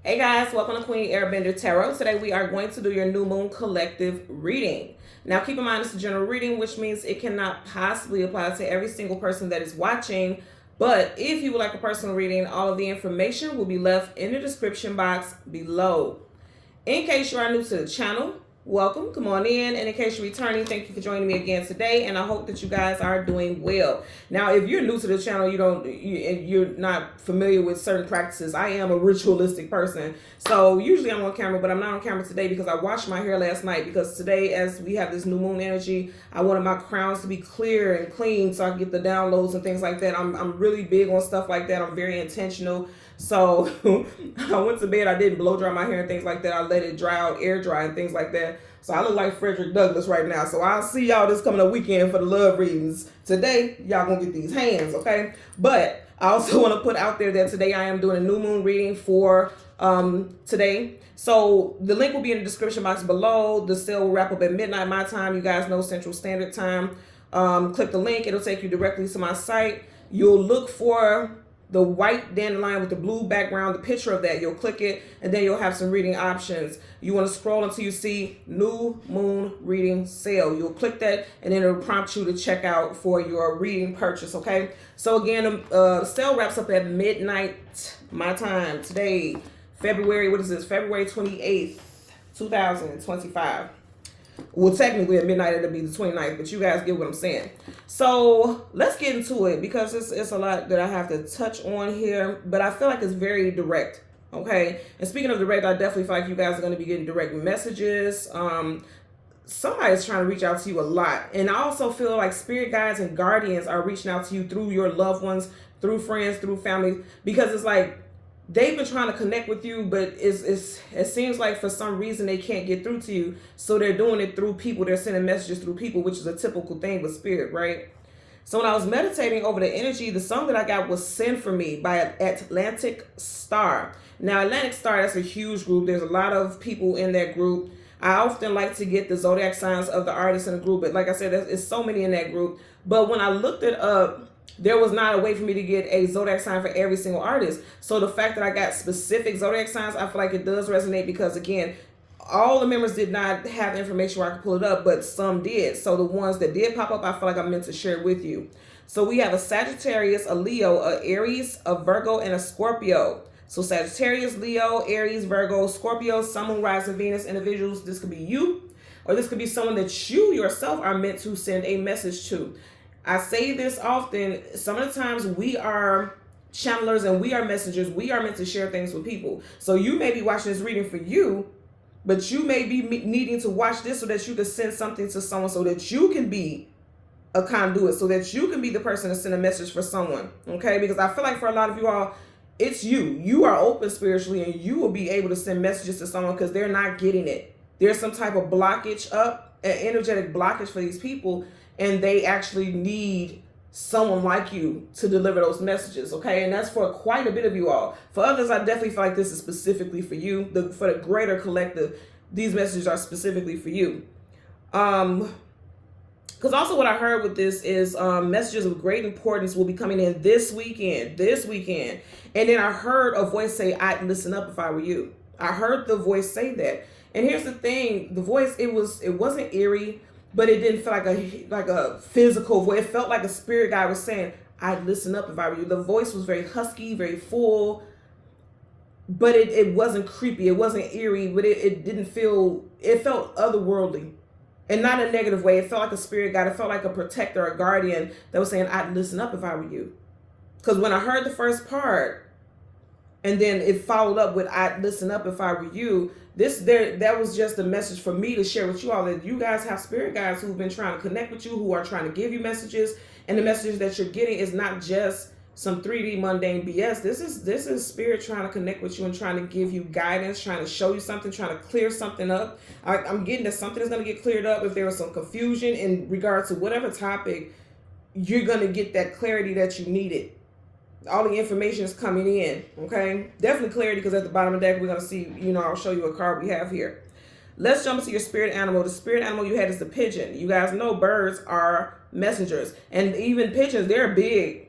Hey guys, welcome to Queen Airbender Tarot. Today we are going to do your new moon collective reading. Now keep in mind it's a general reading, which means it cannot possibly apply to every single person that is watching. But if you would like a personal reading, all of the information will be left in the description box below. In case you are new to the channel, welcome, come on in. And in case you're returning, thank you for joining me again today. And I hope that you guys are doing well. Now, if you're new to the channel, you're not familiar with certain practices. I am a ritualistic person. So usually I'm on camera, but I'm not on camera today because I washed my hair last night. Because today, as we have this new moon energy, I wanted my crowns to be clear and clean so I can get the downloads and things like that. I'm really big on stuff like that. I'm very intentional. So I went to bed. I didn't blow dry my hair and things like that. I let it dry out, air dry and things like that. So I look like Frederick Douglass right now. So I'll see y'all this coming up weekend for the love readings. Today, y'all gonna get these hands, okay? But I also want to put out there that today I am doing a new moon reading for today. So the link will be in the description box below. The sale will wrap up at midnight my time. You guys know Central Standard Time. Click the link. It'll take you directly to my site. You'll look for the white dandelion with the blue background, the picture of that. You'll click it, and then you'll have some reading options. You want to scroll until you see new moon reading sale. You'll click that, and then it'll prompt you to check out for your reading purchase, okay? So again, the sale wraps up at midnight my time today, February 28th, 2025. Well, technically at midnight it'll be the 29th, but you guys get what I'm saying. So let's get into it because it's a lot that I have to touch on here, but I feel like it's very direct, okay? And speaking of direct, I definitely feel like you guys are going to be getting direct messages. Somebody's trying to reach out to you a lot. And I also feel like spirit guides and guardians are reaching out to you through your loved ones, through friends, through family, because it's like they've been trying to connect with you, but it seems like for some reason they can't get through to you. So they're doing it through people. They're sending messages through people, which is a typical thing with spirit, right? So when I was meditating over the energy, the song that I got was Send For Me by Atlantic Star. Now, Atlantic Star, that's a huge group. There's a lot of people in that group. I often like to get the zodiac signs of the artists in the group, but like I said, there's so many in that group. But when I looked it up, there was not a way for me to get a zodiac sign for every single artist. So the fact that I got specific zodiac signs, I feel like it does resonate because, again, all the members did not have information where I could pull it up, but some did. So the ones that did pop up, I feel like I'm meant to share with you. So we have a Sagittarius, a Leo, a Aries, a Virgo, and a Scorpio. So Sagittarius, Leo, Aries, Virgo, Scorpio, Sun, Moon, Rising, Venus individuals. This could be you, or this could be someone that you yourself are meant to send a message to. I say this often. Some of the times we are channelers and we are messengers. We are meant to share things with people. So you may be watching this reading for you, but you may be needing to watch this so that you can send something to someone, so that you can be a conduit, so that you can be the person to send a message for someone, okay? Because I feel like for a lot of you all, it's you. You are open spiritually and you will be able to send messages to someone because they're not getting it. There's some type of blockage up, an energetic blockage for these people, and they actually need someone like you to deliver those messages, okay? And that's for quite a bit of you all. For others, I definitely feel like this is specifically for you. For the greater collective, these messages are specifically for you. Because also what I heard with this is messages of great importance will be coming in this weekend. And then I heard a voice say, I'd listen up if I were you. I heard the voice say that. And here's the thing, the voice, it wasn't eerie, but it didn't feel like a physical voice. It felt like a spirit guide was saying, I'd listen up if I were you. The voice was very husky, very full, but it wasn't creepy. It wasn't eerie, but it didn't feel, it felt otherworldly. And not in a negative way. It felt like a spirit guide. It felt like a protector, a guardian that was saying, I'd listen up if I were you. Because when I heard the first part, and then it followed up with, I'd listen up if I were you, that was just a message for me to share with you all, that you guys have spirit guides who've been trying to connect with you, who are trying to give you messages. And the messages that you're getting is not just some 3D mundane BS. This is spirit trying to connect with you and trying to give you guidance, trying to show you something, trying to clear something up. I'm getting that something is going to get cleared up. If there was some confusion in regards to whatever topic, you're going to get that clarity that you needed. All the information is coming in, okay? Definitely clarity, because at the bottom of the deck, we're going to see, I'll show you a card we have here. Let's jump into your spirit animal. The spirit animal you had is the pigeon. You guys know birds are messengers. And even pigeons, they're big.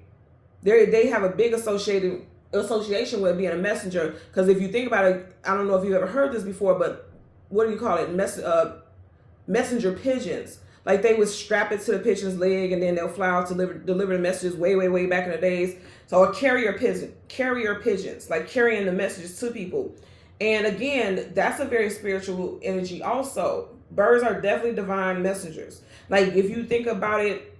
They have a big associated association with being a messenger. Because if you think about it, I don't know if you've ever heard this before, but what do you call it? Messenger pigeons. Like they would strap it to the pigeon's leg and then they'll fly out to deliver the messages way back in the days. So a carrier pigeons, like carrying the messages to people. And again, that's a very spiritual energy also. Birds are definitely divine messengers. Like if you think about it,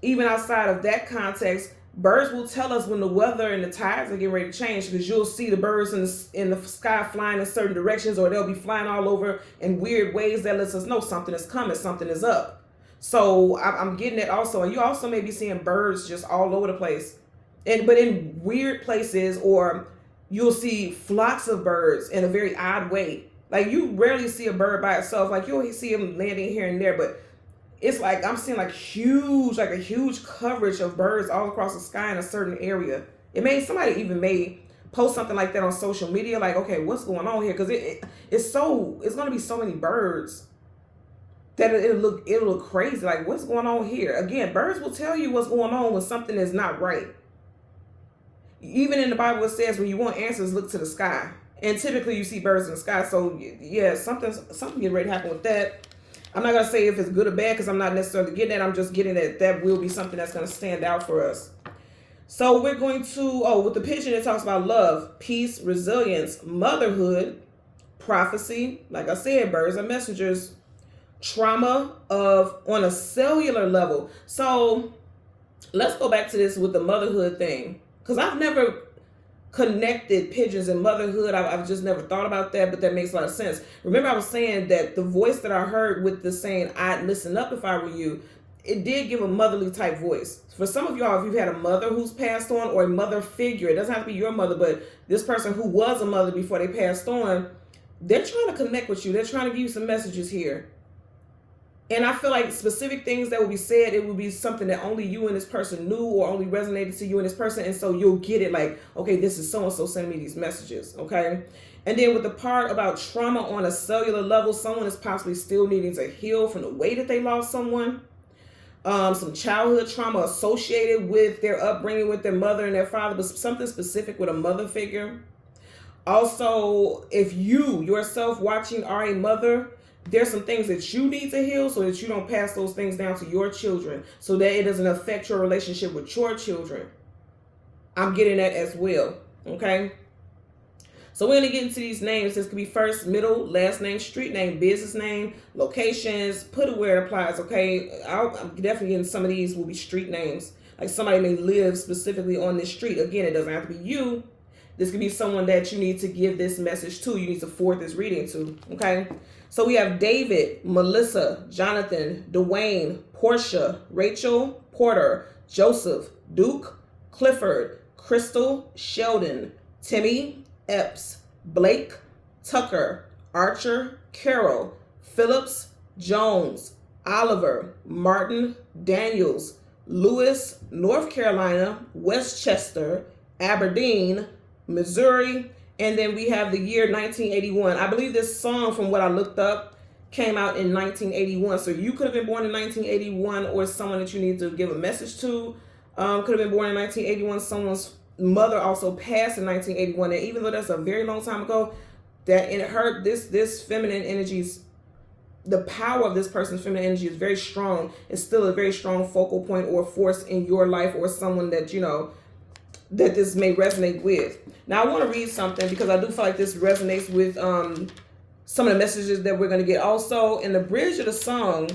even outside of that context, birds will tell us when the weather and the tides are getting ready to change, because you'll see the birds in the sky flying in certain directions, or they'll be flying all over in weird ways that lets us know something is coming, something is up. So I'm getting it also. And you also may be seeing birds just all over the place, but in weird places, or you'll see flocks of birds in a very odd way. Like you rarely see a bird by itself. Like you'll see them landing here and there, but it's like I'm seeing like a huge coverage of birds all across the sky in a certain area. Somebody even may post something like that on social media, like, okay, what's going on here? Because it's going to be so many birds that it'll look crazy. Like, what's going on here? Again, birds will tell you what's going on when something is not right. Even in the Bible, it says when you want answers, look to the sky. And typically you see birds in the sky. So yeah, something getting ready to happen with that. I'm not going to say if it's good or bad, because I'm not necessarily getting that. I'm just getting that will be something that's going to stand out for us. So we're going to, with the pigeon, it talks about love, peace, resilience, motherhood, prophecy. Like I said, birds are messengers. Trauma on a cellular level. So let's go back to this with the motherhood thing, because I've never connected pigeons and motherhood. I've just never thought about that, but that makes a lot of sense. Remember, I was saying that the voice that I heard with the saying, I'd listen up if I were you, it did give a motherly type voice. For some of y'all, if you've had a mother who's passed on, or a mother figure, it doesn't have to be your mother, but this person who was a mother before they passed on, they're trying to connect with you. They're trying to give you some messages here. And I feel like specific things that will be said, it will be something that only you and this person knew, or only resonated to you and this person. And so you'll get it like, okay, this is so-and-so sending me these messages, okay? And then with the part about trauma on a cellular level, someone is possibly still needing to heal from the way that they lost someone. Some childhood trauma associated with their upbringing with their mother and their father, but something specific with a mother figure. Also, if you yourself watching are a mother, there's some things that you need to heal so that you don't pass those things down to your children, so that it doesn't affect your relationship with your children. I'm getting that as well, okay? So we're going to get into these names. This could be first, middle, last name, street name, business name, locations, put it where it applies, okay? I'm definitely getting some of these will be street names. Like somebody may live specifically on this street. Again, it doesn't have to be you. This could be someone that you need to give this message to. You need to forward this reading to, okay? So we have David, Melissa, Jonathan, Dwayne, Portia, Rachel, Porter, Joseph, Duke, Clifford, Crystal, Sheldon, Timmy, Epps, Blake, Tucker, Archer, Carol, Phillips, Jones, Oliver, Martin, Daniels, Lewis, North Carolina, Westchester, Aberdeen, Missouri, and then we have the year 1981. I believe this song, from what I looked up, came out in 1981. So you could have been born in 1981, or someone that you need to give a message to could have been born in 1981. Someone's mother also passed in 1981. And even though that's a very long time ago, that in her, this feminine energies, the power of this person's feminine energy is very strong. It's still a very strong focal point or force in your life, or someone that, you know, that this may resonate with. Now I want to read something, because I do feel like this resonates with some of the messages that we're going to get. Also, in the bridge of the song,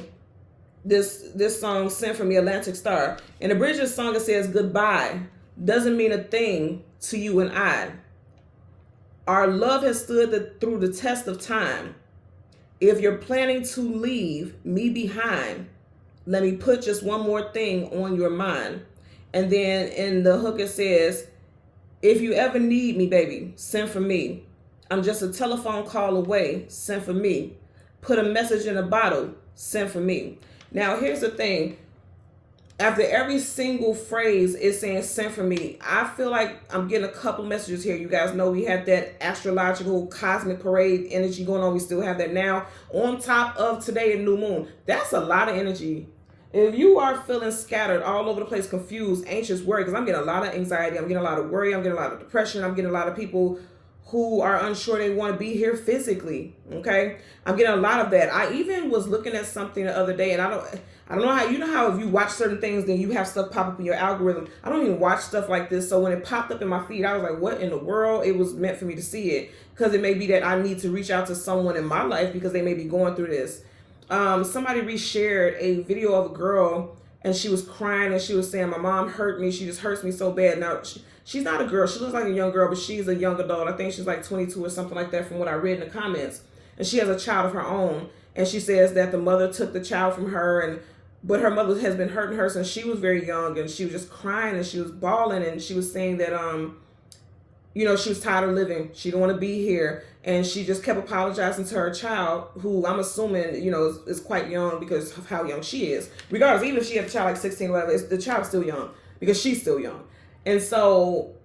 this song, Sent From the Atlantic Star, in the bridge of the song it says, goodbye doesn't mean a thing to you and I. Our love has stood through the test of time. If you're planning to leave me behind, let me put just one more thing on your mind. And then in the hook it says, if you ever need me, baby, send for me. I'm just a telephone call away, send for me. Put a message in a bottle, send for me. Now here's the thing. After every single phrase is saying send for me, I feel like I'm getting a couple messages here. You guys know we had that astrological cosmic parade energy going on. We still have that now. On top of today and new moon. That's a lot of energy. If you are feeling scattered all over the place, confused, anxious, worried, because I'm getting a lot of anxiety, I'm getting a lot of worry, I'm getting a lot of depression, I'm getting a lot of people who are unsure they want to be here physically. Okay, I'm getting a lot of that. I even was looking at something the other day, and I don't know how, you know how if you watch certain things, then you have stuff pop up in your algorithm. I don't even watch stuff like this. So when it popped up in my feed, I was like, what in the world? It was meant for me to see it, because it may be that I need to reach out to someone in my life because they may be going through this. Somebody reshared a video of a girl, and she was crying, and she was saying, my mom hurt me. She just hurts me so bad. Now, she's not a girl. She looks like a young girl, but she's a young adult. I think she's like 22 or something like that from what I read in the comments. And she has a child of her own. And she says that the mother took the child from her, but her mother has been hurting her since she was very young, and she was just crying, and she was bawling, and she was saying that she was tired of living. She didn't want to be here. And she just kept apologizing to her child, who I'm assuming, is quite young because of how young she is. Regardless, even if she had a child like 16 or whatever, the child's still young because she's still young. And so,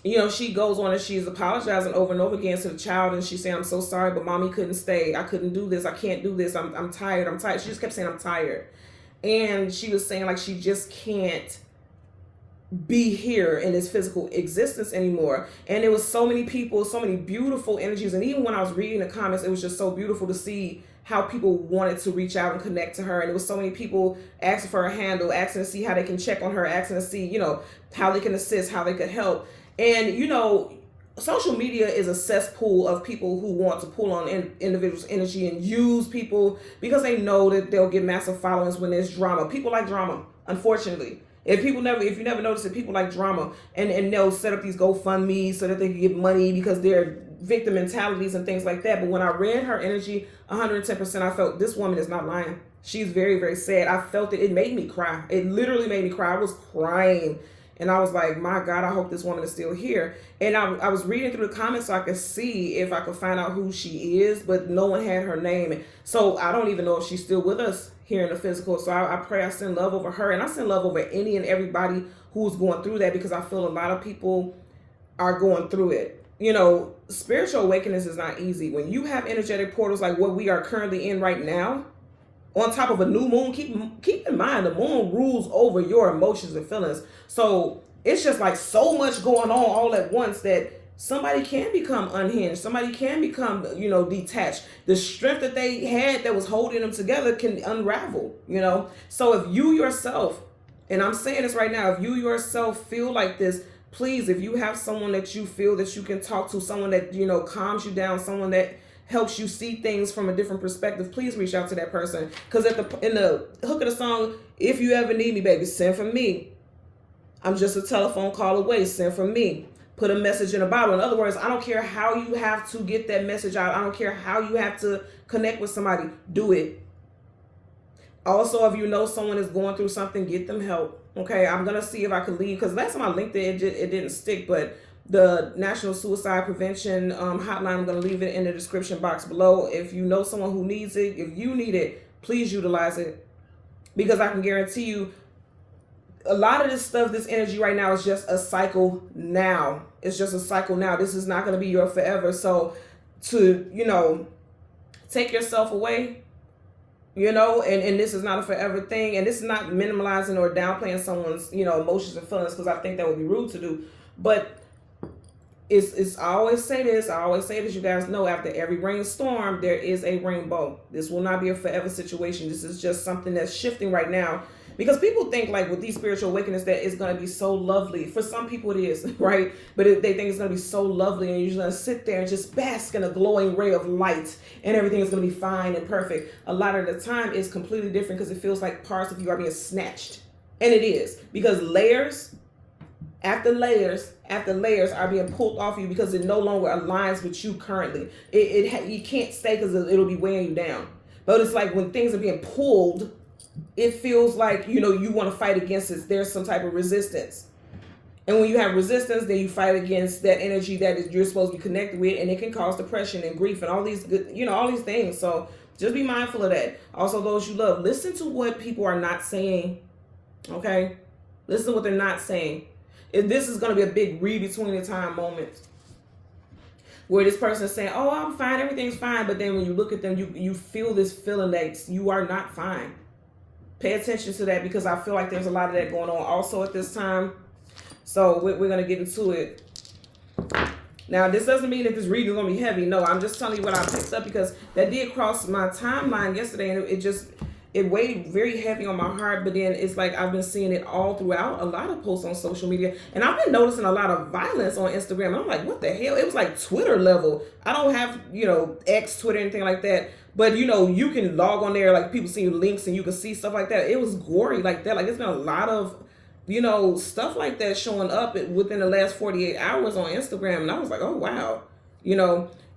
she goes on and she's apologizing over and over again to the child. And she's saying, I'm so sorry, but mommy couldn't stay. I couldn't do this. I can't do this. I'm tired. I'm tired. She just kept saying, I'm tired. And she was saying like she just can't be here in this physical existence anymore. And there was so many people, so many beautiful energies. And even when I was reading the comments, it was just so beautiful to see how people wanted to reach out and connect to her. And there was so many people asking for her handle, asking to see how they can check on her, asking to see, how they can assist, how they could help. And, social media is a cesspool of people who want to pull on individuals' energy and use people because they know that they'll get massive followings when there's drama. People like drama, unfortunately. If you never notice it, people like drama, and they'll set up these GoFundMe so that they can get money because they're victim mentalities and things like that. But when I read her energy 110%, I felt this woman is not lying. She's very, very sad. I felt it. It made me cry. It literally made me cry. I was crying. And I was like, my God, I hope this woman is still here. And I was reading through the comments so I could see if I could find out who she is, but no one had her name. So I don't even know if she's still with us here in the physical. So I pray I send love over her, and I send love over any and everybody who's going through that, because I feel a lot of people are going through it. Spiritual awakeness is not easy. When you have energetic portals like what we are currently in right now, on top of a new moon, keep in mind the moon rules over your emotions and feelings. So it's just like so much going on all at once that somebody can become unhinged. Somebody can become, detached. The strength that they had that was holding them together can unravel, So if you yourself, and I'm saying this right now, if you yourself feel like this, please, if you have someone that you feel that you can talk to, someone that, calms you down, someone that helps you see things from a different perspective, please reach out to that person. Because in the hook of the song, if you ever need me, baby, send from me. I'm just a telephone call away. Send from me. Put a message in a bottle. In other words, I don't care how you have to get that message out. I don't care how you have to connect with somebody. Do it. Also, if you know someone is going through something, get them help. Okay, I'm going to see if I can leave. Because last time I linked it, it didn't stick. But the National Suicide Prevention hotline, I'm going to leave it in the description box below. If you know someone who needs it, if you need it, please utilize it. Because I can guarantee you, a lot of this stuff, this energy right now is just a cycle now. It's just a cycle now. This is not going to be your forever. So to, take yourself away, and this is not a forever thing. And this is not minimalizing or downplaying someone's, emotions and feelings, because I think that would be rude to do. But I always say this, you guys know, after every rainstorm, there is a rainbow. This will not be a forever situation. This is just something that's shifting right now. Because people think like with these spiritual awakenings that it's going to be so lovely. For some people it is, right? But they think it's going to be so lovely, and you're just going to sit there and just bask in a glowing ray of light, and everything is going to be fine and perfect. A lot of the time it's completely different, because it feels like parts of you are being snatched. And it is, because layers after layers are being pulled off you, because it no longer aligns with you currently. You can't stay because it'll be weighing you down. But it's like when things are being pulled, it feels like, you want to fight against it. There's some type of resistance. And when you have resistance, then you fight against that energy that you're supposed to be connected with, and it can cause depression and grief and all these good, all these things. So just be mindful of that. Also, those you love, listen to what people are not saying. Okay? Listen to what they're not saying. If this is going to be a big read between the time moment where this person is saying, oh, I'm fine, everything's fine. But then when you look at them, you feel this feeling that you are not fine. Pay attention to that because I feel like there's a lot of that going on also at this time. So we're going to get into it. Now, this doesn't mean that this reading is going to be heavy. No, I'm just telling you what I picked up because that did cross my timeline yesterday, and it weighed very heavy on my heart. But then it's like I've been seeing it all throughout a lot of posts on social media, and I've been noticing a lot of violence on Instagram. And I'm like, what the hell? It was like Twitter level. I don't have, X, Twitter, anything like that. But, you can log on there, like people see links and you can see stuff like that. It was gory like that. Like, there's been a lot of stuff like that showing up within the last 48 hours on Instagram. And I was like, oh, wow.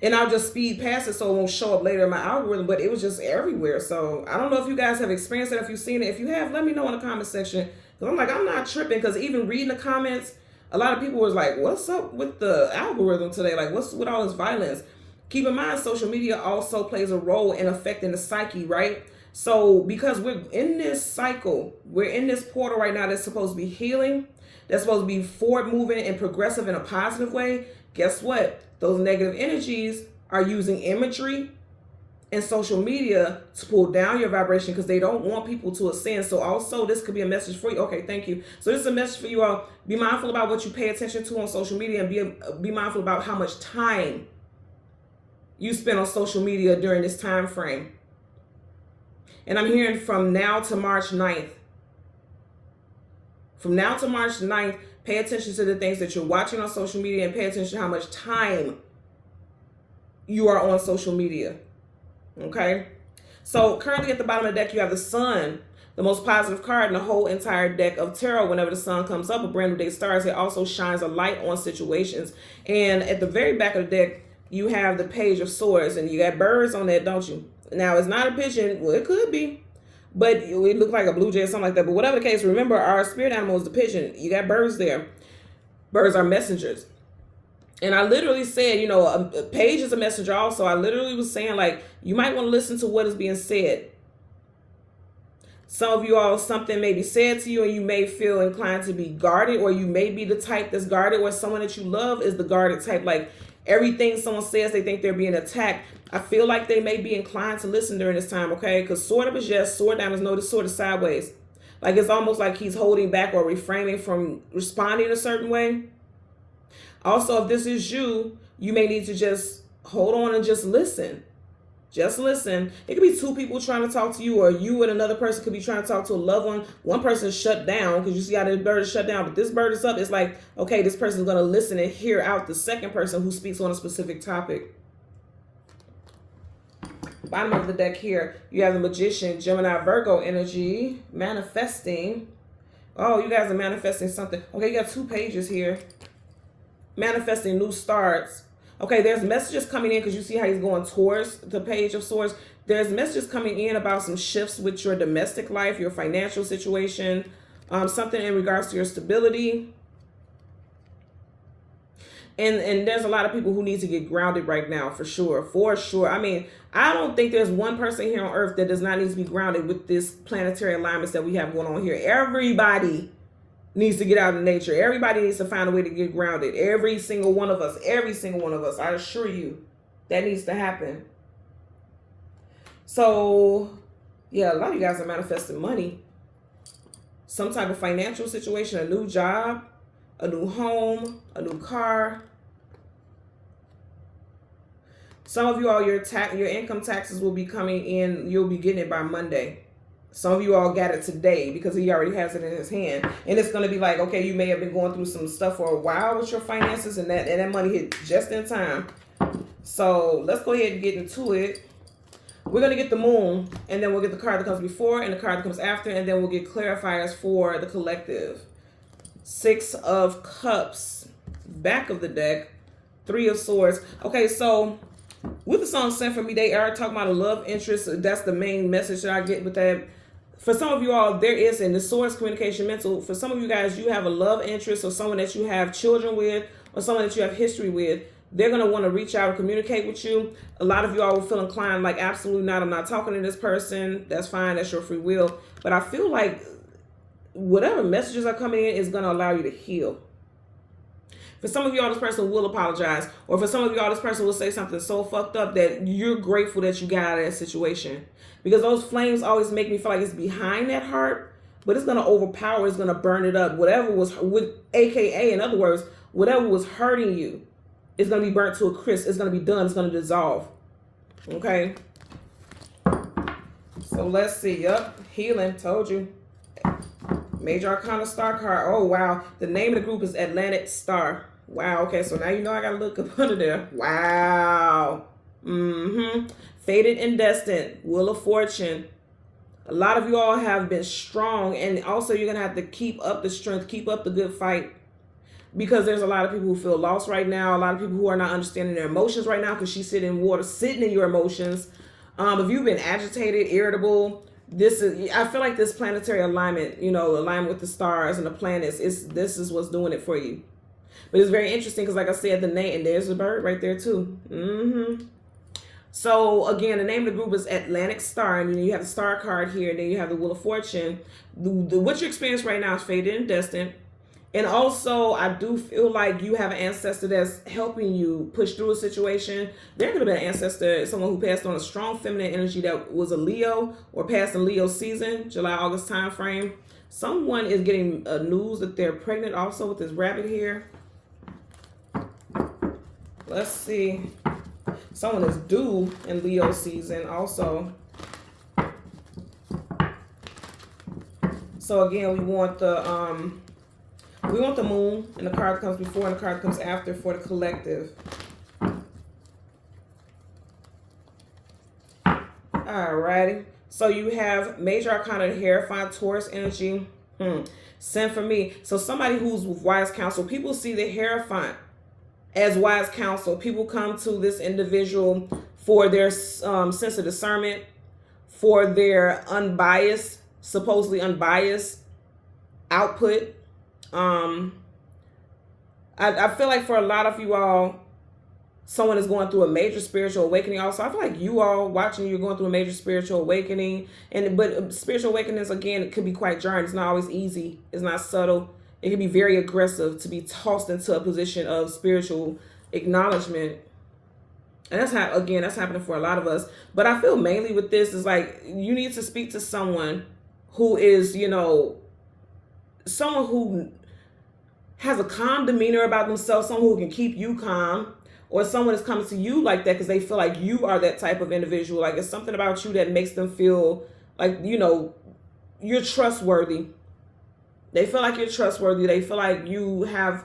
And I'll just speed past it so it won't show up later in my algorithm. But it was just everywhere. So I don't know if you guys have experienced it, if you've seen it. If you have, let me know in the comment section. Because I'm like, I'm not tripping. Because even reading the comments, a lot of people was like, what's up with the algorithm today? Like, what's with all this violence? Keep in mind, social media also plays a role in affecting the psyche, right? So because we're in this cycle, we're in this portal right now that's supposed to be healing, that's supposed to be forward moving and progressive in a positive way. Guess what? Those negative energies are using imagery and social media to pull down your vibration because they don't want people to ascend. So also this could be a message for you. Okay, thank you. So this is a message for you all. Be mindful about what you pay attention to on social media, and be mindful about how much time you spend on social media during this time frame. And I'm hearing from now to March 9th. From now to March 9th, pay attention to the things that you're watching on social media and pay attention to how much time you are on social media. Okay? So currently at the bottom of the deck, you have the Sun, the most positive card in the whole entire deck of tarot. Whenever the Sun comes up, a brand new day starts. It also shines a light on situations. And at the very back of the deck, you have the Page of Swords, and you got birds on that, don't you? Now, it's not a pigeon. Well, it could be, but it looked like a blue jay or something like that. But whatever the case, remember, our spirit animal is the pigeon. You got birds there. Birds are messengers. And I literally said, a page is a messenger also. I literally was saying, like, you might want to listen to what is being said. Some of you all, something may be said to you and you may feel inclined to be guarded, or you may be the type that's guarded, or someone that you love is the guarded type. Like, everything someone says, they think they're being attacked. I feel like they may be inclined to listen during this time, okay? Because sword up is yes, sword down is no, this sword is sideways. Like, it's almost like he's holding back or refraining from responding a certain way. Also, if this is you, you may need to just hold on and just listen. Just listen. It could be two people trying to talk to you, or you and another person could be trying to talk to a loved one. One person is shut down because you see how this bird is shut down, but this bird is up. It's like, okay, this person is going to listen and hear out the second person who speaks on a specific topic. Bottom of the deck here, you have the Magician, Gemini, Virgo energy, manifesting. Oh, you guys are manifesting something. Okay, you got 2 pages here. Manifesting new starts. Okay, there's messages coming in because you see how he's going towards the Page of Swords. There's messages coming in about some shifts with your domestic life, your financial situation, something in regards to your stability. And there's a lot of people who need to get grounded right now, for sure, for sure. I mean, I don't think there's one person here on Earth that does not need to be grounded with this planetary alignments that we have going on here. Everybody needs to get out in nature. Everybody needs to find a way to get grounded. Every single one of us, I assure you, that needs to happen. So, yeah, a lot of you guys are manifesting money. Some type of financial situation, a new job, a new home, a new car. Some of you all, your income taxes will be coming in. You'll be getting it by Monday. Some of you all got it today because he already has it in his hand. And it's going to be like, okay, you may have been going through some stuff for a while with your finances, and that money hit just in time. So let's go ahead and get into it. We're going to get the Moon, and then we'll get the card that comes before and the card that comes after, and then we'll get clarifiers for the collective. 6 of Cups, back of the deck, 3 of Swords. Okay, so with the song Sent For Me, they are talking about a love interest. That's the main message that I get with that. For some of you all, there is, in the Swords communication mental, for some of you guys, you have a love interest or someone that you have children with or someone that you have history with. They're going to want to reach out and communicate with you. A lot of you all will feel inclined like, absolutely not, I'm not talking to this person. That's fine. That's your free will. But I feel like whatever messages are coming in is going to allow you to heal. For some of y'all, this person will apologize. Or for some of y'all, this person will say something so fucked up that you're grateful that you got out of that situation. Because those flames always make me feel like it's behind that heart, but it's going to overpower, it's going to burn it up. Whatever was, AKA, in other words, whatever was hurting you is going to be burnt to a crisp. It's going to be done. It's going to dissolve. Okay? So let's see. Yup. Healing. Told you. Major Arcana Star card. Oh, wow. The name of the group is Atlantic Star. Wow. Okay. So now you know I got to look up under there. Wow. Fated and Destined. Wheel of Fortune. A lot of you all have been strong. And also you're going to have to keep up the strength. Keep up the good fight. Because there's a lot of people who feel lost right now. A lot of people who are not understanding their emotions right now. Because she's sitting in water. Sitting in your emotions. If you've been agitated, irritable, I feel like this planetary alignment, alignment with the stars and the planets, this is what's doing it for you. But it's very interesting because, like I said, the name, and there's a bird right there too. So again, the name of the group is Atlantic Star, and you have the star card here, and then you have the Wheel of Fortune. What you experience right now is fated and destined. And also, I do feel like you have an ancestor that's helping you push through a situation. There could have been an ancestor, someone who passed on a strong feminine energy that was a Leo or passed in Leo season, July, August time frame. Someone is getting news that they're pregnant also with this rabbit here. Let's see. Someone is due in Leo season also. So again, we want the moon, and the card that comes before and the card that comes after for the collective. Alrighty. So you have Major Arcana, the Hierophant, Taurus energy. Send for me. So somebody who's with wise counsel. People see the Hierophant as wise counsel. People come to this individual for their sense of discernment, for their unbiased, supposedly unbiased output. I feel like for a lot of you all, someone is going through a major spiritual awakening. Also, I feel like you all watching, you're going through a major spiritual awakening. But spiritual awakenings, again, it could be quite jarring. It's not always easy. It's not subtle. It can be very aggressive to be tossed into a position of spiritual acknowledgement. And that's happening for a lot of us. But I feel mainly with this is like you need to speak to someone who is, someone who has a calm demeanor about themselves, someone who can keep you calm, or someone is coming to you like that because they feel like you are that type of individual. Like it's something about you that makes them feel like, you're trustworthy. They feel like you're trustworthy. They feel like you have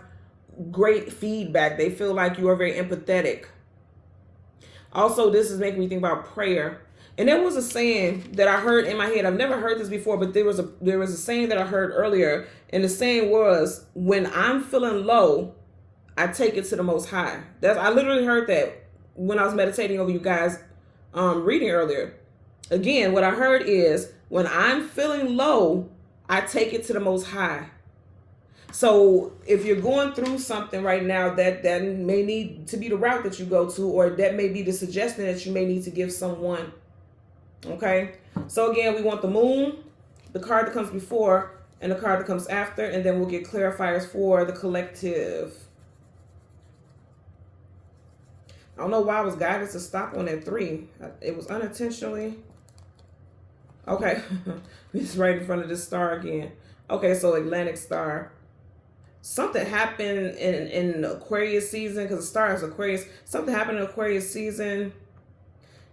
great feedback. They feel like you are very empathetic. Also, this is making me think about prayer. And there was a saying that I heard in my head. I've never heard this before, but there was a saying that I heard earlier. And the saying was, when I'm feeling low, I take it to the Most High. I literally heard that when I was meditating over you guys reading earlier. Again, what I heard is, when I'm feeling low, I take it to the Most High. So if you're going through something right now that may need to be the route that you go to, or that may be the suggestion that you may need to give someone. Okay, so again, we want the moon, the card that comes before, and the card that comes after, and then we'll get clarifiers for the collective. I don't know why I was guided to stop on that 3. It was unintentionally. Okay, it's right in front of this star again. Okay, so Atlantic Star. Something happened in Aquarius season, because the star is Aquarius. Something happened in Aquarius season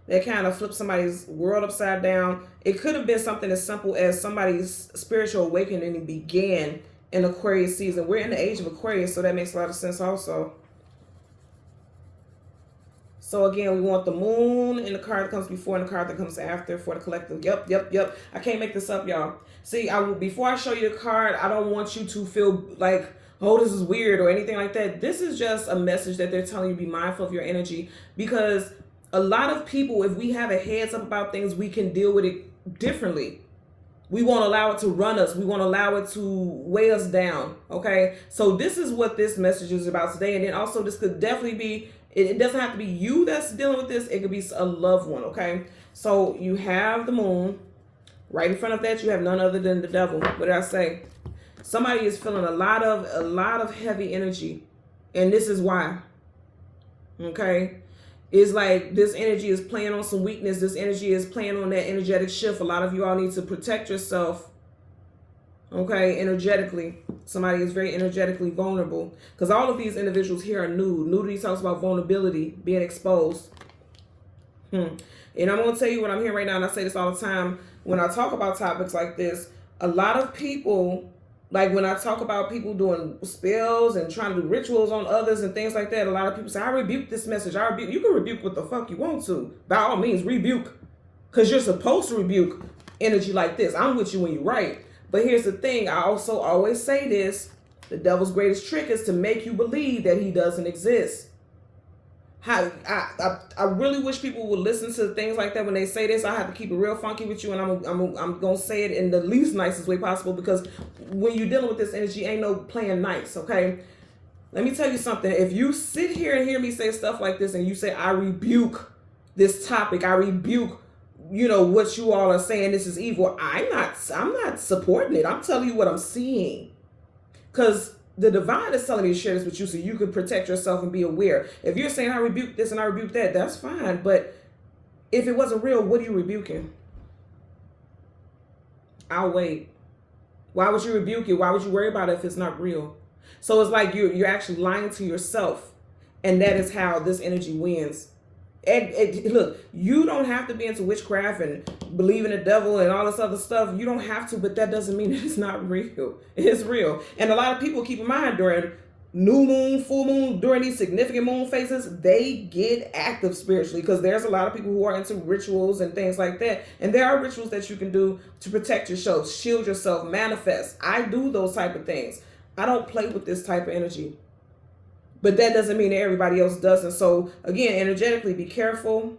that kind of flipped somebody's world upside down. It could have been something as simple as somebody's spiritual awakening began in Aquarius season. We're in the age of Aquarius, so that makes a lot of sense also. So again, we want the moon and the card that comes before and the card that comes after for the collective. Yep. I can't make this up, y'all. See, before I show you the card, I don't want you to feel like, oh, this is weird or anything like that. This is just a message that they're telling you, be mindful of your energy, because a lot of people, if we have a heads up about things, we can deal with it differently. We won't allow it to run us. We won't allow it to weigh us down. Okay. So this is what this message is about today. And then also this could definitely be, it doesn't have to be you that's dealing with this. It could be a loved one. Okay. So you have the moon. Right in front of that, you have none other than the devil. What did I say? Somebody is feeling a lot of heavy energy. And this is why. Okay? It's like this energy is playing on some weakness. This energy is playing on that energetic shift. A lot of you all need to protect yourself. Okay, energetically. Somebody is very energetically vulnerable. Because all of these individuals here are nude. Nudity talks about vulnerability, being exposed. And I'm going to tell you what I'm hearing right now, and I say this all the time. When I talk about topics like this, a lot of people, like when I talk about people doing spells and trying to do rituals on others and things like that, a lot of people say, I rebuke this message. I rebuke. You can rebuke what the fuck you want to. By all means, rebuke. Because you're supposed to rebuke energy like this. I'm with you when you're right. But here's the thing. I also always say this. The devil's greatest trick is to make you believe that he doesn't exist. I really wish people would listen to things like that when they say this. I have to keep it real funky with you, and I'm going to say it in the least nicest way possible, because when you're dealing with this energy, ain't no playing nice, okay? Let me tell you something. If you sit here and hear me say stuff like this and you say, I rebuke this topic, I rebuke, what you all are saying, this is evil, I'm not supporting it. I'm telling you what I'm seeing. Because the divine is telling me to share this with you so you can protect yourself and be aware. If you're saying I rebuke this and I rebuke that, that's fine. But if it wasn't real, what are you rebuking? I'll wait. Why would you rebuke it? Why would you worry about it if it's not real? So it's like you're actually lying to yourself. And that is how this energy wins. And look, you don't have to be into witchcraft and believe in the devil and all this other stuff. You don't have to, but that doesn't mean that it's not real. It's real. And a lot of people, keep in mind, during new moon, full moon, during these significant moon phases, they get active spiritually, because there's a lot of people who are into rituals and things like that. And there are rituals that you can do to protect yourself, shield yourself, manifest. I do those type of things. I don't play with this type of energy. But that doesn't mean that everybody else doesn't. So again, energetically, be careful.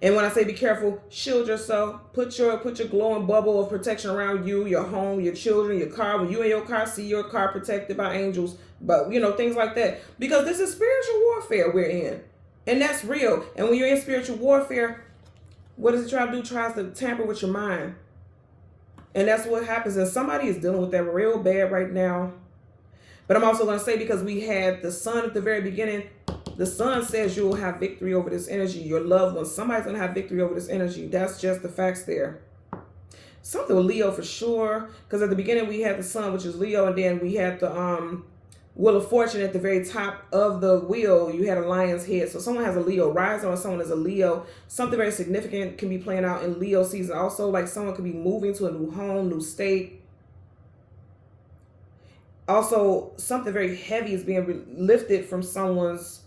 And when I say be careful, shield yourself. Put your glowing bubble of protection around you, your home, your children, your car. When you in your car, see your car protected by angels. But things like that. Because this is spiritual warfare we're in. And that's real. And when you're in spiritual warfare, what does it try to do? It tries to tamper with your mind. And that's what happens. And somebody is dealing with that real bad right now. But I'm also going to say, because we had the sun at the very beginning, the sun says you will have victory over this energy. Your loved ones, somebody's going to have victory over this energy. That's just the facts there. Something with Leo for sure. Because at the beginning we had the sun, which is Leo. And then we had the Wheel of Fortune at the very top of the wheel. You had a lion's head. So someone has a Leo rising, or someone is a Leo. Something very significant can be playing out in Leo season also. Like someone could be moving to a new home, new state. Also, something very heavy is being lifted from someone's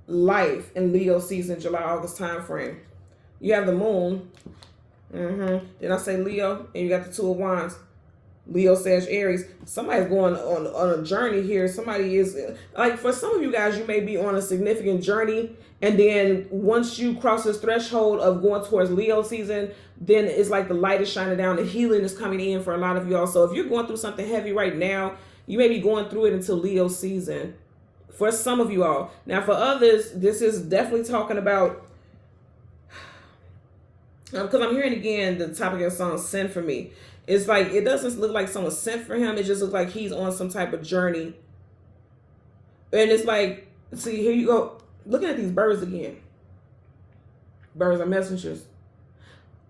life in Leo season, July, August time frame. You have the moon. Then I say Leo, and you got the Two of Wands. Leo, Sag, Aries. Somebody's going on a journey here. Somebody is, like, for some of you guys, you may be on a significant journey. And then once you cross this threshold of going towards Leo season, then it's like the light is shining down. The healing is coming in for a lot of y'all. So if you're going through something heavy right now, you may be going through it until Leo season. For some of you all. Now, for others, this is definitely talking about, because I'm hearing again the topic of the song, Send For Me. It's like, it doesn't look like someone sent for him. It just looks like he's on some type of journey. And it's like, see, here you go. Looking at these birds again. Birds are messengers.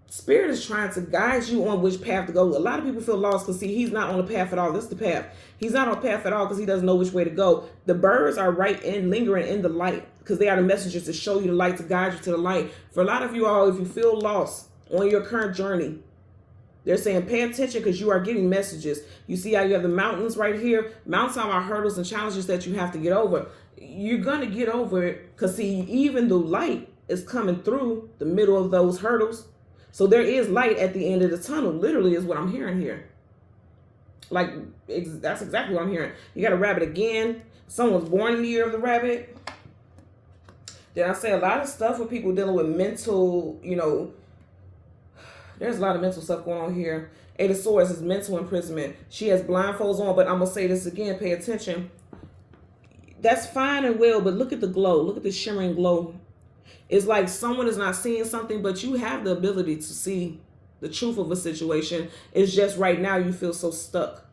Spirit is trying to guide you on which path to go. A lot of people feel lost because, see, he's not on the path at all. This is the path. He's not on the path at all because he doesn't know which way to go. The birds are lingering in the light, because they are the messengers to show you the light, to guide you to the light. For a lot of you all, if you feel lost on your current journey, they're saying pay attention, because you are getting messages. You see how you have the mountains right here? Mountains are hurdles and challenges that you have to get over. You're going to get over it, because, see, even the light is coming through the middle of those hurdles. So there is light at the end of the tunnel, literally, is what I'm hearing here. Like, that's exactly what I'm hearing. You got a rabbit again. Someone's born in the year of the rabbit. Then I say a lot of stuff with people dealing with mental, there's a lot of mental stuff going on here. Eight of Swords is mental imprisonment. She has blindfolds on, but I'm going to say this again. Pay attention. That's fine and well, but look at the glow. Look at the shimmering glow. It's like someone is not seeing something, but you have the ability to see the truth of a situation. It's just right now you feel so stuck.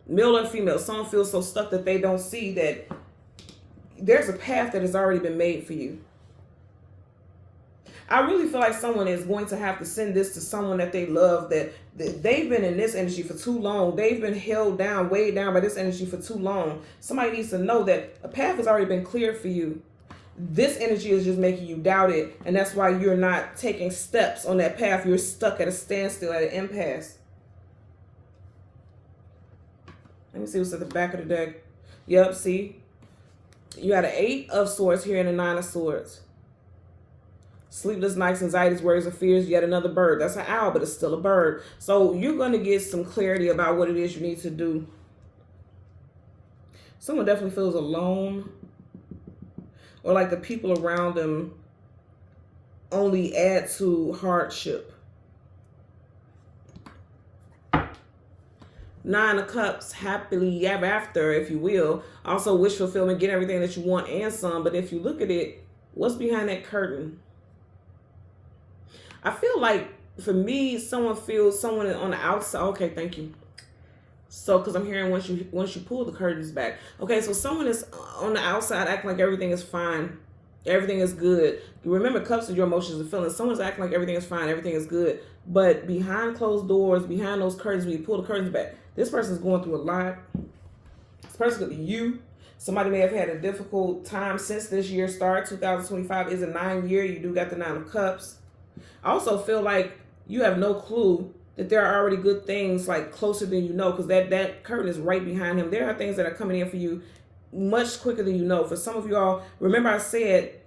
male or female, some feel so stuck that they don't see that there's a path that has already been made for you. I really feel like someone is going to have to send this to someone that they love, that they've been in this energy for too long. They've been held down, weighed down by this energy for too long. Somebody needs to know that a path has already been cleared for you. This energy is just making you doubt it, and that's why you're not taking steps on that path. You're stuck at a standstill, at an impasse. Let me see what's at the back of the deck. Yep, see? You got an 8 of Swords here and a 9 of Swords. Sleepless nights, anxieties, worries, or fears. Yet another bird. That's an owl, but it's still a bird. So you're going to get some clarity about what it is you need to do. Someone definitely feels alone, or like the people around them only add to hardship. 9 of Cups, happily ever after, if you will. Also wish fulfillment, get everything that you want and some. But if you look at it, what's behind that curtain? I feel like, for me, someone feels someone on the outside. Okay, thank you. So, because I'm hearing once you pull the curtains back. Okay, so someone is on the outside acting like everything is fine. Everything is good. Remember, cups are your emotions and feelings. Someone's acting like everything is fine, everything is good. But behind closed doors, behind those curtains, when you pull the curtains back, this person's going through a lot. This person could be you. Somebody may have had a difficult time since this year started. 2025 is a 9 year. You do got the 9 of Cups. I also feel like you have no clue that there are already good things like closer than you know, because that curtain is right behind him. There are things that are coming in for you much quicker than you know. For some of you all, remember I said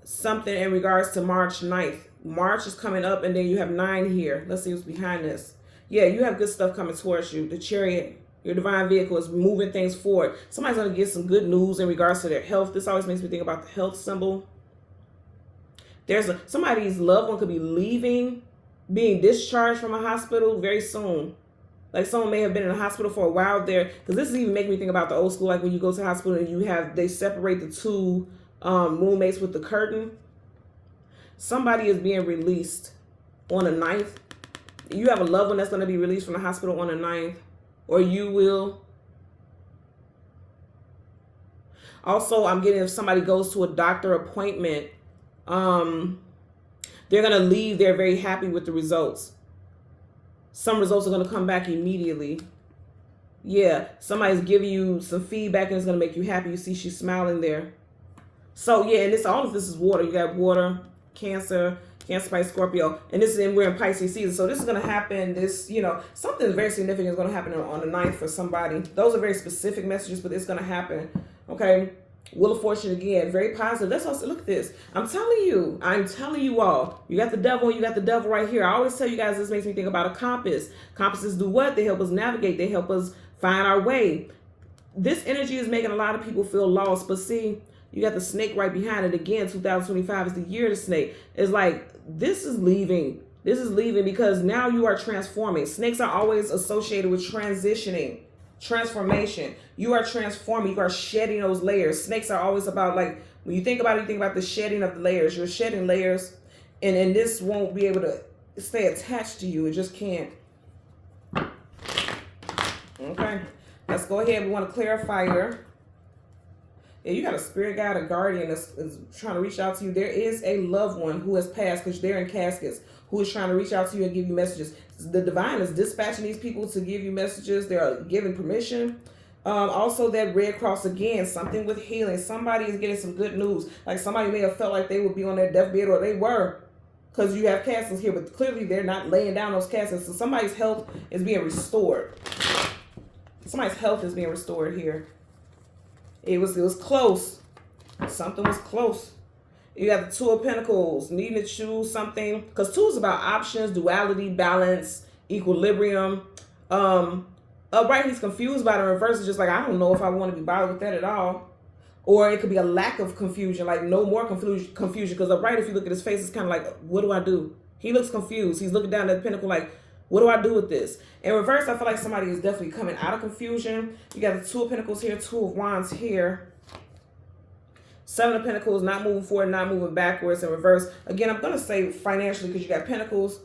something in regards to March 9th. March is coming up, and then you have 9 here. Let's see what's behind this. Yeah, you have good stuff coming towards you. The Chariot, your divine vehicle, is moving things forward. Somebody's going to get some good news in regards to their health. This always makes me think about the health symbol. Somebody's loved one could be leaving, being discharged from a hospital very soon. Like someone may have been in a hospital for a while there. Because this is even making me think about the old school, like when you go to the hospital and they separate the two roommates with the curtain. Somebody is being released on the 9th. You have a loved one that's going to be released from the hospital on the 9th. Or you will. Also, I'm getting if somebody goes to a doctor appointment, they're going to leave there very happy with the results. Some results are going to come back immediately. Yeah, somebody's giving you some feedback and it's going to make you happy. You see she's smiling there. So yeah, and all of this is water. You got water, Cancer, Pisces, Scorpio, and we're in Pisces season. So this is going to happen. Something very significant is going to happen on the 9th for somebody. Those are very specific messages, but it's going to happen. Okay. Wheel of Fortune again, very positive. Let's also look at this. I'm telling you all, you got the devil and you got the devil right here. I always tell you guys, this makes me think about a compass. Compasses do what? They help us navigate. They help us find our way. This energy is making a lot of people feel lost, but see, you got the snake right behind it. Again, 2025 is the year of the snake. It's like, this is leaving. This is leaving because now you are transforming. Snakes are always associated with transitioning. Transformation. You are transforming. You are shedding those layers. Snakes are always about, like, when you think about it, you think about the shedding of the layers. You're shedding layers, and this won't be able to stay attached to you. It just can't. Okay. Let's go ahead. We want to clarify here. Yeah, you got a spirit guide, a guardian that's trying to reach out to you. There is a loved one who has passed because they're in caskets, who is trying to reach out to you and give you messages. The divine is dispatching these people to give you messages. They're giving permission. Also, that Red Cross again, something with healing. Somebody is getting some good news. Like somebody may have felt like they would be on their deathbed, or they were, because you have caskets here, but clearly they're not laying down those caskets. So somebody's health is being restored. Somebody's health is being restored here. It was close. Something was close. You got the Two of Pentacles, needing to choose something. Because 2 is about options, duality, balance, equilibrium. Upright, he's confused by the reverse. It's just like, I don't know if I want to be bothered with that at all. Or it could be a lack of confusion, like no more confusion. Because upright, if you look at his face, it's kind of like, what do I do? He looks confused. He's looking down at the pentacle like, what do I do with this? In reverse, I feel like somebody is definitely coming out of confusion. You got the Two of Pentacles here, Two of Wands here. 7 of Pentacles, not moving forward, not moving backwards. In reverse, again, I'm going to say financially, because you got Pentacles.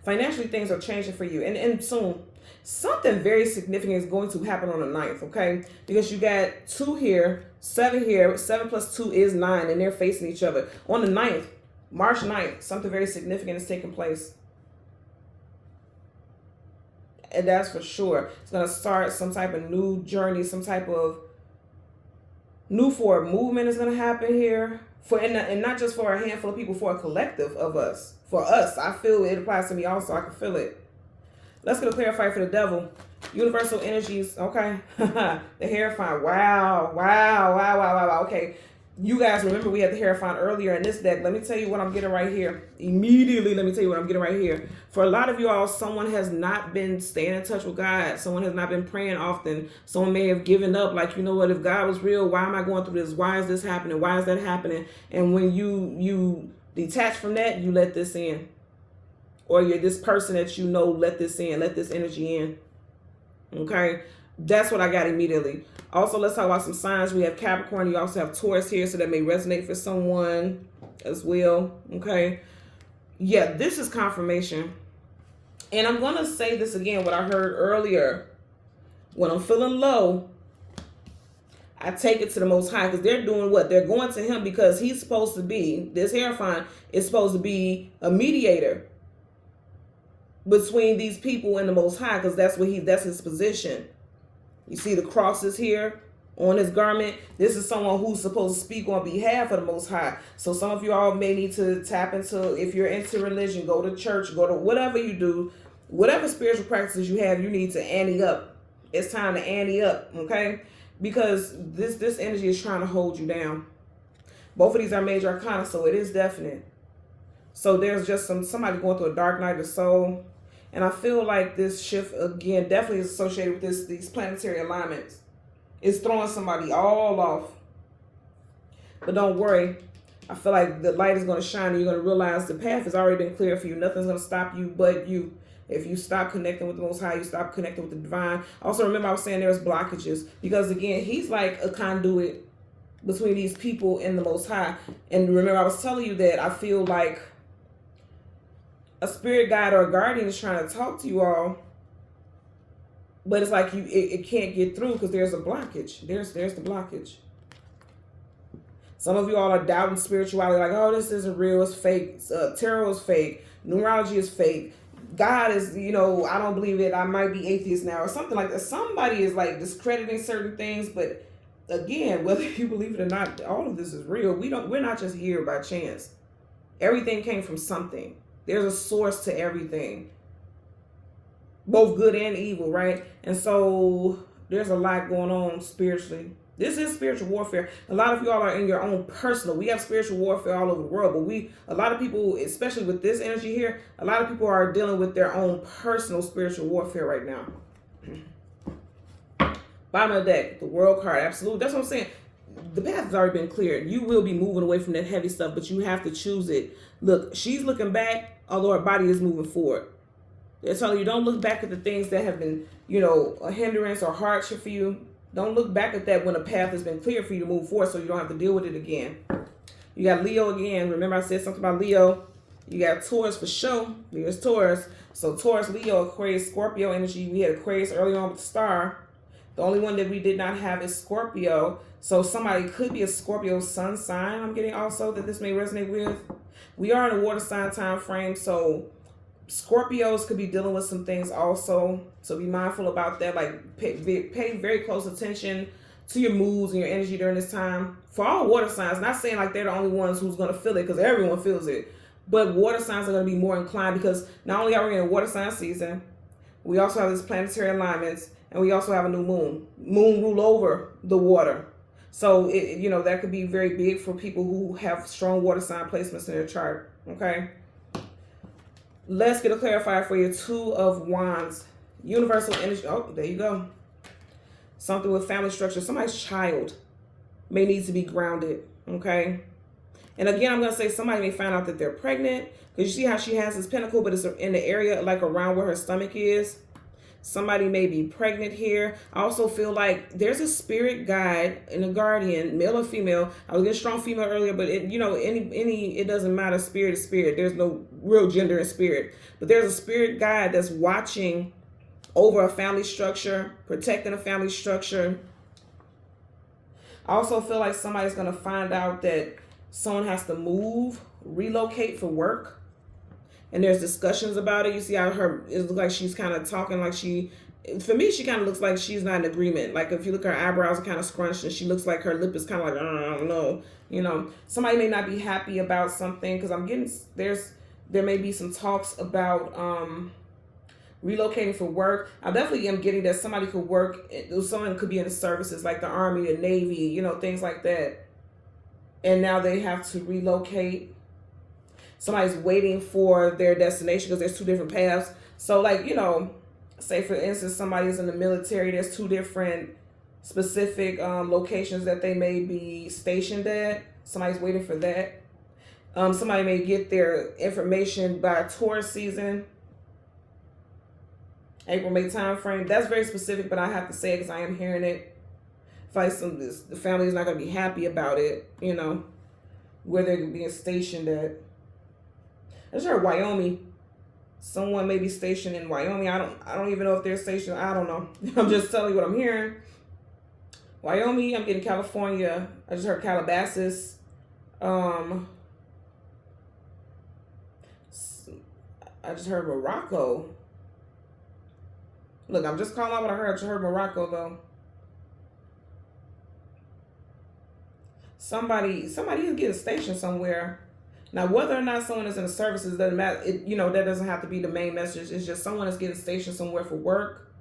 Financially, things are changing for you. And soon, Something very significant is going to happen on the 9th, okay? Because you got 2 here, 7 here. 7 plus 2 is 9, and they're facing each other. On the 9th, March 9th, something very significant is taking place. And that's for sure. It's going to start some type of new journey, some type of new forward movement is going to happen here. And not just for a handful of people, for a collective of us. For us, I feel it applies to me also. I can feel it. Let's get a clarifier for the devil. Universal energies, okay. The Hierophant, wow. Okay, you guys remember we had the Hierophant earlier in this deck. Let me tell you what I'm getting right here. Immediately, let me tell you what I'm getting right here. For a lot of you all, someone has not been staying in touch with God. Someone has not been praying often. Someone may have given up, like, you know what, if God was real, why am I going through this? Why is this happening? Why is that happening? And when you detach from that, you let this in. Or you're this person that you know, let this in, let this energy in. Okay, that's what I got immediately. Also, let's talk about some signs. We have Capricorn. You also have Taurus here, so that may resonate for someone as well. Okay, yeah, this is confirmation. And I'm going to say this again, what I heard earlier. When I'm feeling low, I take it to the Most High, because they're doing what? They're going to him because he's supposed to be, this Hierophant is supposed to be a mediator between these people and the Most High, because that's his position. You see the crosses here on his garment. This is someone who's supposed to speak on behalf of the Most High. So some of you all may need to tap into, if you're into religion, go to church, go to whatever you do, whatever spiritual practices you have, you need to ante up. It's time to ante up, okay? Because this energy is trying to hold you down. Both of these are major arcana, so it is definite. So there's just somebody going through a dark night of soul. And I feel like this shift, again, definitely is associated with these planetary alignments. It's throwing somebody all off. But don't worry. I feel like the light is going to shine and you're going to realize the path has already been clear for you. Nothing's going to stop you but you. If you stop connecting with the Most High, you stop connecting with the divine. Also, remember I was saying there's blockages. Because, again, he's like a conduit between these people and the Most High. And remember I was telling you that I feel like a spirit guide or a guardian is trying to talk to you all, but it's like it can't get through because there's a blockage. There's the blockage. Some of you all are doubting spirituality, like, oh, this isn't real, it's fake. Tarot is fake. Numerology is fake. God is, I don't believe it. I might be atheist now or something like that. Somebody is like discrediting certain things, but again, whether you believe it or not, all of this is real. We're not just here by chance. Everything came from something. There's a source to everything, both good and evil, right? And so there's a lot going on spiritually. This is spiritual warfare. A lot of y'all are in your own personal. We have spiritual warfare all over the world, but a lot of people, especially with this energy here, a lot of people are dealing with their own personal spiritual warfare right now. Bottom of the deck, the World card, absolutely. That's what I'm saying. The path has already been cleared. You will be moving away from that heavy stuff, but you have to choose it. Look, she's looking back, although her body is moving forward. They're telling you, don't look back at the things that have been, a hindrance or hardship for you. Don't look back at that when a path has been cleared for you to move forward so you don't have to deal with it again. You got Leo again. Remember I said something about Leo. You got Taurus for sure. There's Taurus. So Taurus, Leo, Aquarius, Scorpio energy. We had Aquarius early on with the star. The only one that we did not have is Scorpio. So somebody could be a Scorpio sun sign. I'm getting also that this may resonate with. We are in a water sign time frame, so Scorpios could be dealing with some things also. So be mindful about that. Like pay very close attention to your moods and your energy during this time. For all water signs, not saying like they're the only ones who's going to feel it, because everyone feels it. But water signs are going to be more inclined because not only are we in a water sign season, we also have this planetary alignments, and we also have a new moon. Moon rule over the water. So, that could be very big for people who have strong water sign placements in their chart, okay? Let's get a clarifier for you. 2 of Wands. Universal energy. Oh, there you go. Something with family structure. Somebody's child may need to be grounded, okay? And again, I'm going to say somebody may find out that they're pregnant, because you see how she has this pentacle, but it's in the area like around where her stomach is. Somebody may be pregnant here. I also feel like there's a spirit guide and a guardian, male or female. I was getting strong female earlier, but it doesn't matter. Spirit is spirit. There's no real gender in spirit. But there's a spirit guide that's watching over a family structure, protecting a family structure. I also feel like somebody's going to find out that someone has to move, relocate for work. And there's discussions about it. You see how it looks like she's kind of talking like for me, she kind of looks like she's not in agreement. Like if you look, her eyebrows are kind of scrunched and she looks like her lip is kind of like, I don't know. You know, somebody may not be happy about something because I'm getting, there may be some talks about relocating for work. I definitely am getting that somebody could work, someone could be in the services like the Army, the Navy, you know, things like that. And now they have to relocate. Somebody's waiting for their destination because there's two different paths. So like, you know, say for instance, somebody's in the military, there's two different specific locations that they may be stationed at. Somebody's waiting for that. Somebody may get their information by tourist season. April, May time frame. That's very specific, but I have to say it because I am hearing it. If like the family is not going to be happy about it, you know, where they're being stationed at. I just heard Wyoming. Someone may be stationed in Wyoming. I don't even know if they're stationed. I don't know. I'm just telling you what I'm hearing. Wyoming. I'm getting California. I just heard Calabasas. I just heard Morocco. Look, I'm just calling out what I heard. I just heard Morocco though. Somebody is getting stationed somewhere. Now, whether or not someone is in the services doesn't matter. You know, that doesn't have to be the main message. It's just someone is getting stationed somewhere for work.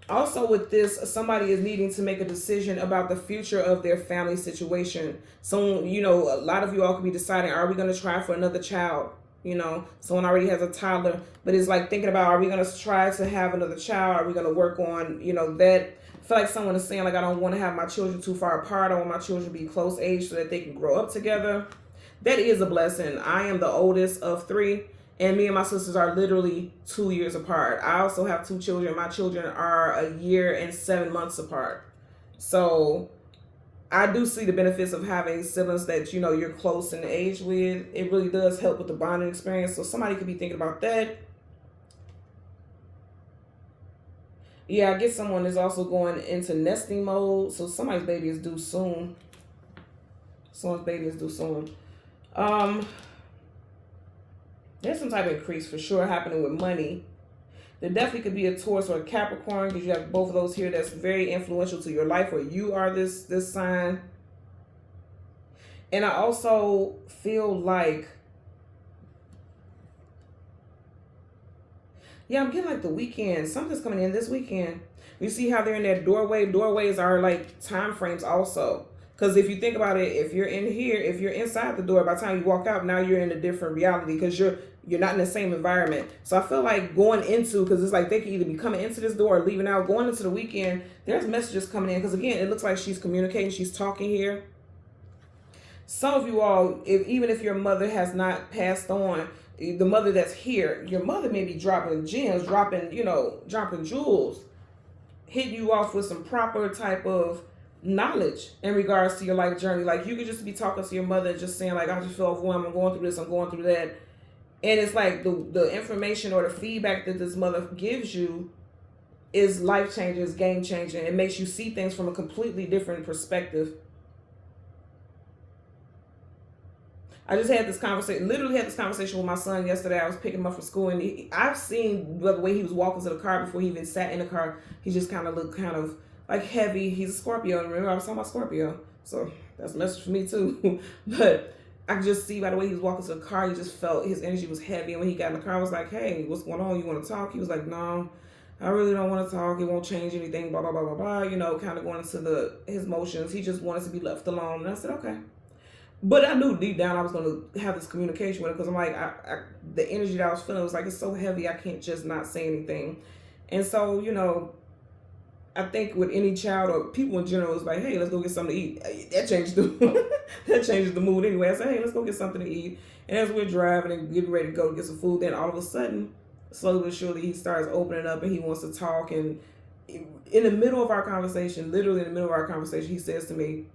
Also with this, somebody is needing to make a decision about the future of their family situation. So, you know, a lot of you all could be deciding, are we going to try for another child? You know, someone already has a toddler, but it's like thinking about, are we going to try to have another child? Are we going to work on, you know, that? I feel like someone is saying, like, I don't want to have my children too far apart. I want my children to be close age so that they can grow up together. That is a blessing. I am the oldest of 3, and me and my sisters are literally 2 years apart. I also have 2 children. My children are 1 year and 7 months apart. So I do see the benefits of having siblings that, you know, you're close in age with. It really does help with the bonding experience. So somebody could be thinking about that. Yeah, I guess someone is also going into nesting mode. So somebody's baby is due soon. Someone's baby is due soon. There's some type of increase for sure happening with money. There definitely could be a Taurus or a Capricorn because you have both of those here that's very influential to your life, or you are this sign. And I also feel like, yeah, I'm getting like the weekend. Something's coming in this weekend. You see how they're in that doorway? Doorways are like time frames also. Because if you think about it, if you're in here, if you're inside the door, by the time you walk out, now you're in a different reality because you're not in the same environment. So I feel like going into, because it's like they can either be coming into this door or leaving out, going into the weekend, there's messages coming in. Because again, it looks like she's communicating, she's talking here. Some of you all, even if your mother has not passed on, the mother that's here, your mother may be dropping gems, dropping jewels, hitting you off with some proper type of knowledge in regards to your life journey. Like you could just be talking to your mother and just saying like, I just feel overwhelmed, I'm going through this, I'm going through that. And it's like the information or the feedback that this mother gives you is life changing, is game changing. It makes you see things from a completely different perspective. I just had this conversation, literally had this conversation with my son yesterday. I was picking him up from school, and I've seen the way he was walking to the car before he even sat in the car. He just kind of looked kind of like heavy. He's a Scorpio. Remember, I was talking about Scorpio. So that's a message for me too. But I could just see by the way he was walking to the car, he just felt his energy was heavy. And when he got in the car, I was like, hey, what's going on? You want to talk? He was like, no, I really don't want to talk. It won't change anything, blah, blah, blah, blah, blah. You know, kind of going into his emotions. He just wanted to be left alone. And I said, okay. But I knew deep down I was going to have this communication with him because I'm like, the energy that I was feeling was like, it's so heavy, I can't just not say anything. And so, you know, I think with any child or people in general, it's like, hey, let's go get something to eat. That changes the mood anyway. I said, hey, let's go get something to eat. And as we're driving and getting ready to go get some food, then all of a sudden, slowly but surely, he starts opening up and he wants to talk. And in the middle of our conversation, literally in the middle of our conversation, he says to me,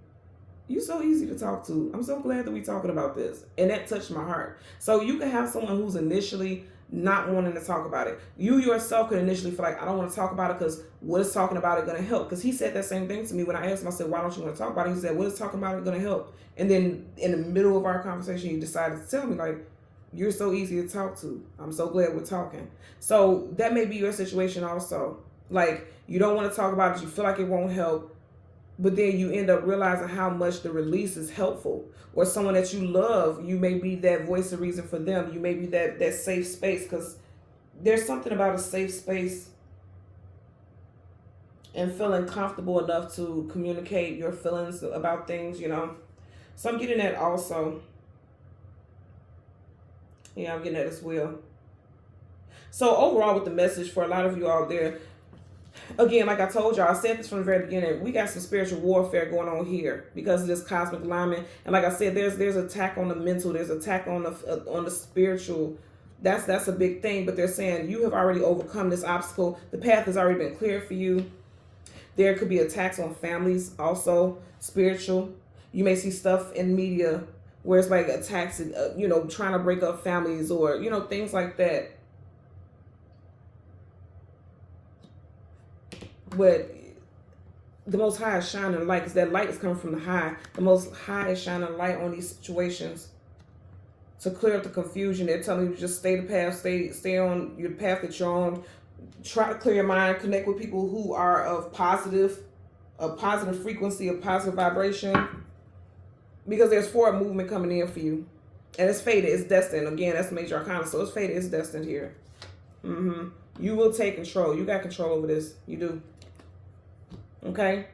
you're so easy to talk to. I'm so glad that we're talking about this. And that touched my heart. So you can have someone who's initially not wanting to talk about it. You yourself could initially feel like, I don't want to talk about it because what is talking about it going to help? Because he said that same thing to me when I asked him. I said, why don't you want to talk about it? He said, what is talking about it going to help? And then in the middle of our conversation, he decided to tell me, like, you're so easy to talk to. I'm so glad we're talking. So that may be your situation also. Like, you don't want to talk about it. You feel like it won't help. But then you end up realizing how much the release is helpful. Or someone that you love, you may be that voice of reason for them. You may be that safe space, because there's something about a safe space and feeling comfortable enough to communicate your feelings about things, you know. So I'm getting that also. Yeah, I'm getting that as well. So overall, with the message for a lot of you out there, again, like I told y'all, I said this from the very beginning, we got some spiritual warfare going on here because of this cosmic alignment. And like I said, there's attack on the mental, there's attack on the spiritual. That's a big thing. But they're saying you have already overcome this obstacle. The path has already been cleared for you. There could be attacks on families, also spiritual. You may see stuff in media where it's like attacks, you know, trying to break up families, or, you know, things like that. But the Most High is shining a light, because that light is coming from the High. The Most High is shining a light on these situations to clear up the confusion. They're telling you to just stay the path, stay on your path that you're on. Try to clear your mind, connect with people who are of positive frequency, of positive vibration, because there's forward movement coming in for you. And it's fated, it's destined. Again, that's the major arcana, so it's fated, it's destined here. You will take control. You got control over this. You do. Okay?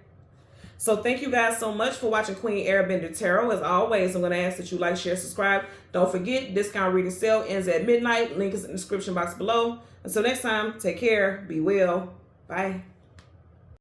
So thank you guys so much for watching Queen Airbender Tarot. As always, I'm going to ask that you like, share, subscribe. Don't forget, discount reading sale ends at midnight. Link is in the description box below. Until next time, take care. Be well. Bye.